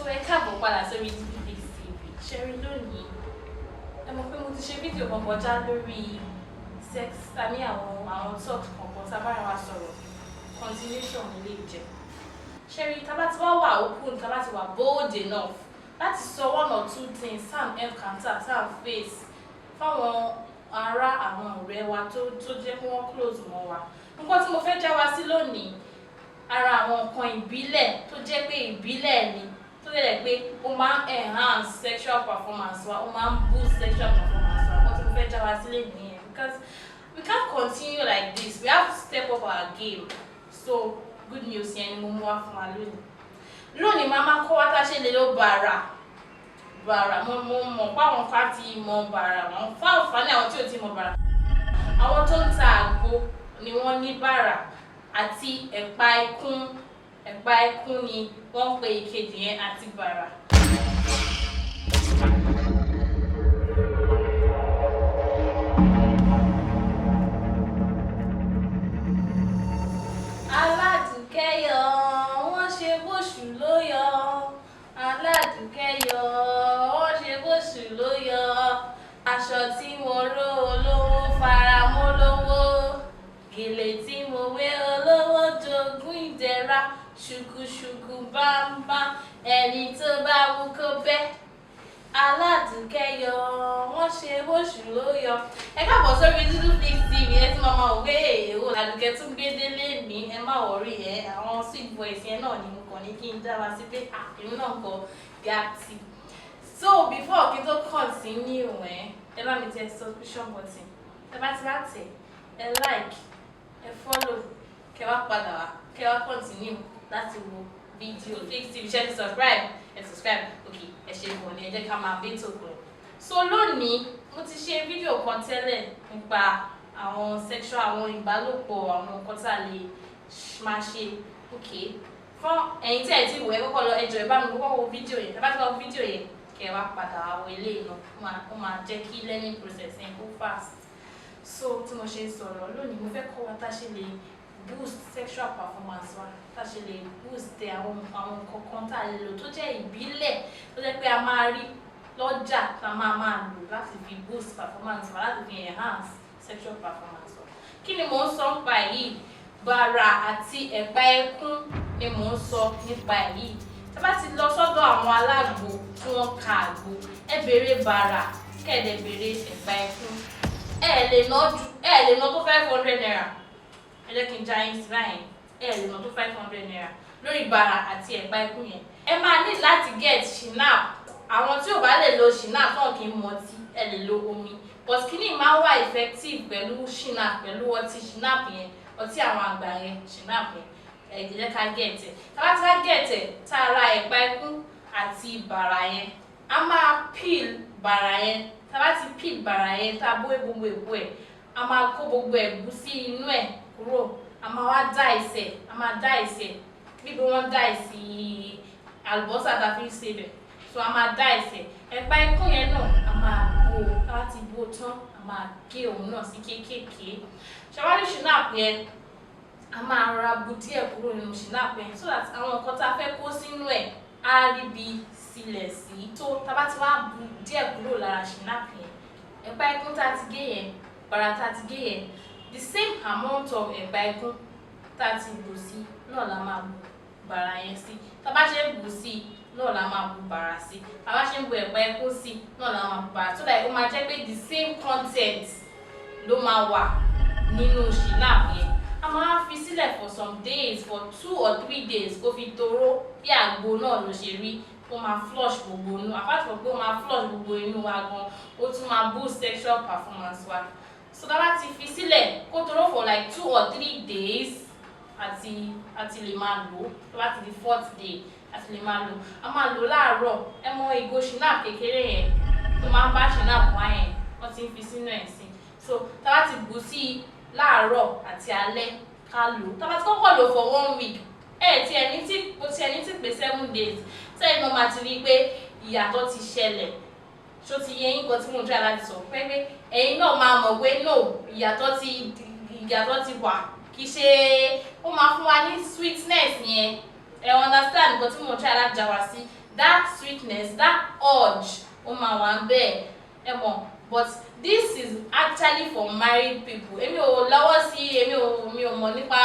So ẹ káàbọ̀ padà sórí DDX TV. Ṣẹ́rí lónìí, ẹ mọ̀ pé mo ti ṣe fídíò kan kọjá lórí sex tàbí àwọn talk kankan tá a bára wa sọ̀rọ̀ continuation ilé ìjẹ́. Ṣẹ́rí tá bá ti wá open, tá bá ti wà bold enough láti sọ one or two things sam encounter sam face fáwọn ará àwọn ọ̀rẹ́ wa tó jẹ́ kí wọ́n close mọ́ wa. Nǹkan tí mo fẹ́ já wa sí lónìí, ara àwọn nǹkan ìbílẹ̀ tó jẹ́ pé ìbílẹ̀ ni tó lè pé ó máa enhance sexual performance wa, ó máa boost sexual performance wa. Nǹkan tí mo fẹ́ já wa sílẹ̀ nìyẹn, because we can't continue like this. We have to step up our game. So good news yẹn ni mo mú wá fún wa lónìí. Lónìí máa kọ́ wa tá a ṣe lè lo bàrà. Mo mọ̀ pé àwọn kan ti mọ bàrà, àwọn fáwọn àwọn tí ò ti mọ bàrà. Àwọn tó ń ta àgbo ni wọ́n ní bàrà àti ẹ̀pà ikún ni wọ́n pe ìkejì yẹn àti bàrà. Aládùkẹ́yọ̀ wọ́n ṣe bóṣù ló yọ, Aládùkẹ́yọ̀ wọ́n ṣe bóṣù ló yọ, aṣọ tí mo ró olówó fara mọ́ lówó, gèlè tí mo wé olówó jogún ìdẹ̀ra, ṣùkùṣùkù bámbá ẹni tó bá wù kó bẹ́. Aládùkẹ́yọ̀ wọ́n ṣe bóṣù ló yọ. Ẹ káàbọ̀ sórí DDX TV. Ẹ ti máa wé èèwò Àdùkẹ́ tún gbé délé mi, ẹ má wọrí àwọn sweet voice yẹn náà ni mo kàn ní kí n dá wa sí pé èmi náà kọ gàtì. So before kí n tó continue ẹ bá mi tẹ subscription button. Ẹ bá ti wá tẹ̀, ẹ like, ẹ follow, kẹ wá padà wá, kẹ wá continue láti wo fídíò. DDX TV ṣe ti subscribe, ẹ subscribe, ok, ẹ ṣe ìwọ̀n ni ẹ jẹ́ ká máa bí tó kù. So lónìí mo ti ṣe fídíò kan tẹ́lẹ̀ nípa àwọn sexual, àwọn ìbálòpọ̀, àwọn nǹkan tá a lè máa ṣe, ok. Fún ẹ̀yin tí ẹ ti wò ẹ kọ́kọ́ lọ ẹjọ́ ẹ bá mi kọ́kọ́ wo fídíò yẹn, ẹ bá ti wá wo fídíò yẹn kẹ wá padà wá wo eléyìí náà, ó máa jẹ́ kí learning process yẹn kó fast. So tí mo ṣe sọ̀rọ̀ lónìí, mo fẹ́ kọ́ wa tá a ṣe lè boost sexual performance wa, tá a ṣe lè boost àwọn nǹkan kan tá a lè lò tó jẹ́ ìbílẹ̀ tó jẹ́ pé a máa rí lọ́jà tá a máa lò láti fi boost performance wa, láti fi enhance sexual performance wa. Kí ni mò ń sọ nípa èyí? Bàrà àti ẹ̀pà ikún ni mò ń sọ nípa èyí. Tá bá ti lọ sọ́dọ̀ àwọn alágbo tí wọ́n ka àgbo, ẹ béèrè bàrà kẹ́ẹ̀dẹ̀ béèrè ẹ̀pà ikún. Ẹ lè ná tó 500 naira. Ẹ jẹ́ kí n já yín sí báyìí. Ẹ lè ná tó 500 naira lórí bàrà àti ẹ̀pà ikún yẹn. Ẹ máa ní láti get shinap. Àwọn tí ò bá lè lo shinap náà kì í mu ọtí, ẹ lè lo omi. But kíní máa wà effective pẹ̀lú shinap, pẹ̀lú ọtí shinap yẹn, ọtí àwọn àgbà yẹn, shinap yẹn. Ẹ jẹ́ ká get ẹ̀. Tá bá ti wá get ẹ̀, tá a ra ẹ̀pà ikún àti bàrà yẹn, a máa peel bàrà yẹn. Tá bá ti peel bàrà yẹn, tá a bó gbogbo èpo ẹ̀, a máa kó gbogbo ẹ̀gúsí inú ẹ̀ kúrò. A máa wá dá ìsẹ̀, bí wọ́n dá ìsì àlùbọ́sà tá a fi ń sebẹ̀. So a máa dá ìsẹ̀. Ẹ̀pà ikún yẹn náà a máa bó, tá bá ti bó tán, a máa gé òun náà sí kéékèèké. Ṣàwárí shinap yẹn, a máa ra bu díẹ̀ kúrò nínú shinap yẹn so that àwọn nǹkan tá a fẹ́ kó sínú ẹ̀ á rí bí sílẹ̀ sí. So tá bá ti wá bu díẹ̀ kúrò lára shinap yẹn, ẹ̀pà ikún tá a ti gé yẹn, bàrà tá a ti gé yẹn, the same amount of ẹ̀pà ikún tá a ti bù sí náà la máa bu bàrà yẹn sí. Tá bá ṣe bù sí náà la máa bu bàrà sí. Tá bá ṣe ń bu ẹ̀pà ikún sí náà la máa bu bàrà. So that ó máa jẹ́ pé the same content ló máa wà nínú shinap yẹn. A máa fi sílẹ̀ for some days, for 2 or 3 days kó fi toró bí àgbo náà ló ṣe rí. Ó máa flush gbogbo inú. Apart from pé ó máa flush gbogbo inú wa gan, ó tún máa boost sexual performance wa. So tá bá ti fi sílẹ̀ kó toró for like 2 or 3 days àti lè máa lò. Tó bá ti di 4th day àti lè máa lò. A máa lò láàárọ̀. Ẹ mọ ìgò shinap kékeré yẹn tó máa ń bá shinap wá yẹn, wọ́n ti ń fi sínú ẹ̀ sí. So tá bá ti bù sí láàárọ̀ àti alẹ́ ká lò. Tá bá ti kọ́kọ́ lò for 1 week, ti ẹni tí pé 7 days, sẹ́yìn náà máa ti rí pé ìyàtọ̀ ti ṣẹlẹ̀. Ṣó ti yẹ yín kan tí mo ń try láti sọ pé ẹ̀yin náà máa mọ̀ pé no, ìyàtọ̀ ti wà. Kì í ṣe ó máa fún wa ní sweetness yẹn. Ẹ understand nǹkan tí mo ń try láti já wa sí. that sweetness, that urge, ó máa wà ńbẹ̀, ẹ mọ̀. But this is actually for married people. Èmi ò lọ́wọ́ sí, mi ò mọ̀ nípa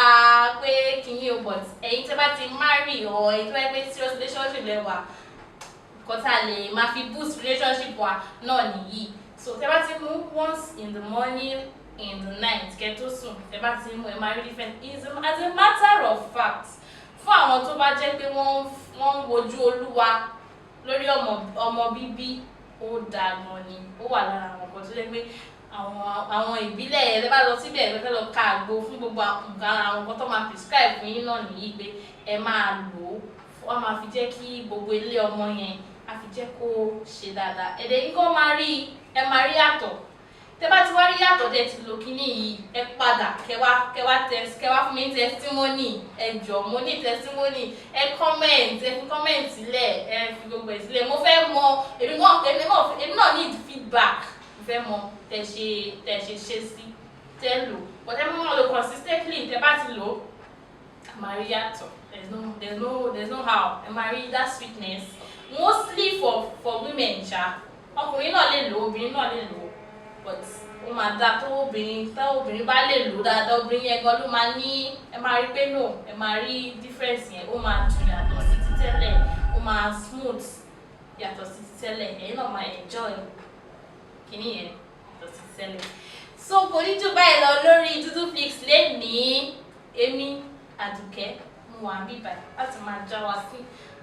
pé kíní o, but ẹ̀yin tẹ́ bá ti marry or ẹ̀yin tó bá pé serious relationship lẹ wà, nǹkan tá a lè máa fi boost relationship wa náà nìyí. So tẹ́ bá ti mú once in the morning, in the night, kẹ́ tó sùn, tẹ́ bá ti mú ẹ máa rí different. As a matter of fact, fún àwọn tó bá jẹ́ pé wọ́n ń wojú Olúwa lórí ọmọ bíbí, ó dáa gan ni, ó wà lára àwọn nǹkan tó jẹ́ pé àwọn ìbílẹ̀ ẹ̀ bá lọ síbẹ̀ ẹ̀ fẹ́ lọ ka àgbo fún gbogbo àwọn nǹkan tó máa prescribe fún yín náà nìyí pé ẹ máa lò ó, wọ́n máa fi jẹ́ kí gbogbo ilé ọmọ yẹn á fi jẹ́ kó ṣe dáadáa. Ẹ̀dẹ̀ yín kó ẹ máa rí yàtọ̀. Tẹ́ bá ti wá rí yàtọ̀ tẹ́ ti lò kíní yìí, ẹ padà kẹwàá fún mi testimony, ẹ jọ̀ọ́ mo ní testimony, ẹ comment sílẹ̀, ẹ fi gbogbo ẹ̀ sílẹ̀. Mo fẹ́ mọ̀, èmi náà need feedback. Mo fẹ́ mọ̀ tẹ́ ṣe sí tẹ́ lò. But ẹ mọ̀ lò consistently, tẹ́ bá ti lò, ẹ máa rí yàtọ̀. There's no how. Ẹ máa rí that sweetness. Mostly for women ṣá. Ọkùnrin náà lè lò, obìnrin náà lè lò. But ó máa dá tó obìnrin bá lè lò dáadáa, obìnrin yẹn gan ló máa ní, ẹ máa rí pé no, ẹ máa rí difference yẹn, ó máa dùn yàtọ̀ sí ti tẹ́lẹ̀, ó máa smooth yàtọ̀ sí ti tẹ́lẹ̀, ẹ̀yin náà máa enjoy kíní yẹn yàtọ̀ sí ti tẹ́lẹ̀. So kò ní jù báyìí lọ lórí Duduflix lénìí. Èmi Àdùkẹ́ mo wà níbí báyìí láti máa já wa sí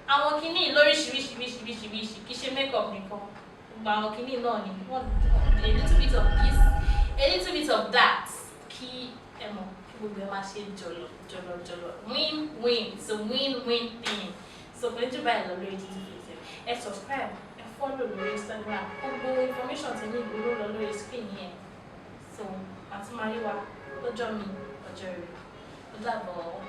àwọn kíní lóríṣiríṣi, kì í ṣe makeup nìkan. Àwọn kíní náà ni a little bit of this, a little bit of that, kí ẹ mọ̀ kí gbogbo ẹ máa ṣe jọlọ. Win-win, it's a win-win thing. So kò ní jù báyìí lọ lórí Duduflix. Ẹ subscribe, ẹ follow lórí Instagram, gbogbo information tí ní ìgboro lọ lórí screen yẹn. So àti máa rí wa lọ́jọ́ mi ọjọ́ rẹ̀. Ó dàbọ̀.